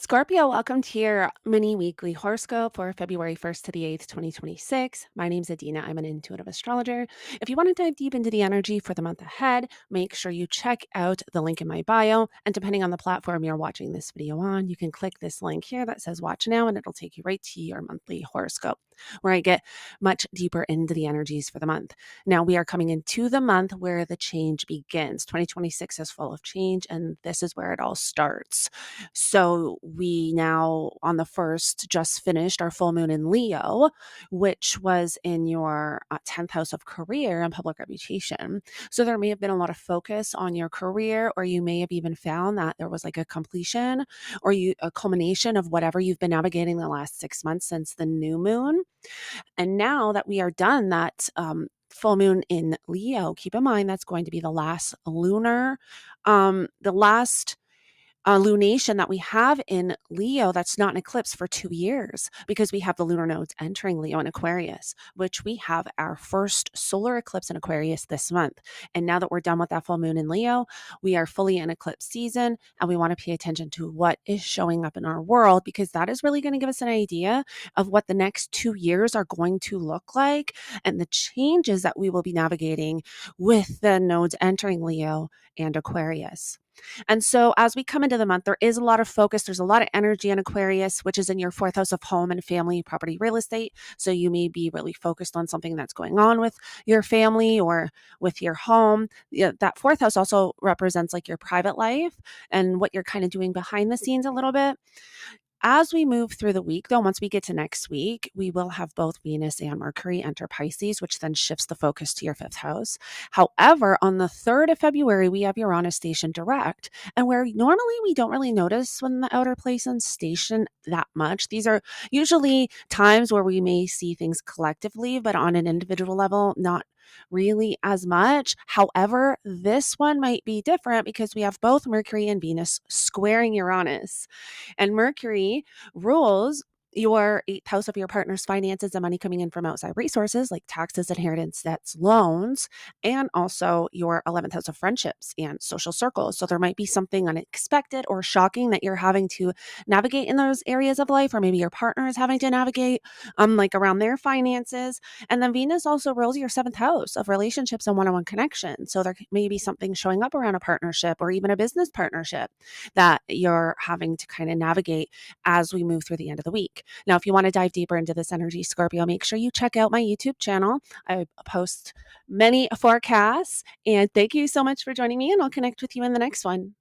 Scorpio, welcome to your mini weekly horoscope for February 1st to the 8th, 2026. My name's Adina. I'm an intuitive astrologer. If you want to dive deep into the energy for the month ahead, make sure you check out the link in my bio. And depending on the platform you're watching this video on, you can click this link here that says watch now, and it'll take you right to your monthly horoscope, where I get much deeper into the energies for the month. Now, we are coming into the month where the change begins. 2026 is full of change, and this is where it all starts. So we now on the 1st just finished our full moon in Leo, which was in your 10th house of career and public reputation. So there may have been a lot of focus on your career, or you may have even found that there was like a completion or a culmination of whatever you've been navigating the last 6 months since the new moon. And now that we are done that full moon in Leo, keep in mind that's going to be the last the last lunation that we have in Leo that's not an eclipse for 2 years, because we have the lunar nodes entering Leo and Aquarius, which we have our first solar eclipse in Aquarius this month. And now that we're done with that full moon in Leo, we are fully in eclipse season, and we want to pay attention to what is showing up in our world, because that is really going to give us an idea of what the next 2 years are going to look like and the changes that we will be navigating with the nodes entering Leo and Aquarius. And so as we come into the month, there is a lot of focus. There's a lot of energy in Aquarius, which is in your 4th house of home and family, property, real estate. So you may be really focused on something that's going on with your family or with your home. Yeah, that 4th house also represents like your private life and what you're kind of doing behind the scenes a little bit. As we move through the week, though, once we get to next week, we will have both Venus and Mercury enter Pisces, which then shifts the focus to your 5th house. However, on the 3rd of February, we have Uranus station direct, and where normally we don't really notice when the outer placements station that much. These are usually times where we may see things collectively, but on an individual level, not really as much. However, this one might be different because we have both Mercury and Venus squaring Uranus. And Mercury rules your 8th house of your partner's finances and money coming in from outside resources like taxes, inheritance, debts, loans, and also your 11th house of friendships and social circles. So there might be something unexpected or shocking that you're having to navigate in those areas of life, or maybe your partner is having to navigate like around their finances. And then Venus also rules your 7th house of relationships and one-on-one connection. So there may be something showing up around a partnership or even a business partnership that you're having to kind of navigate as we move through the end of the week. Now, if you want to dive deeper into this energy, Scorpio, make sure you check out my YouTube channel. I post many forecasts, and thank you so much for joining me, and I'll connect with you in the next one.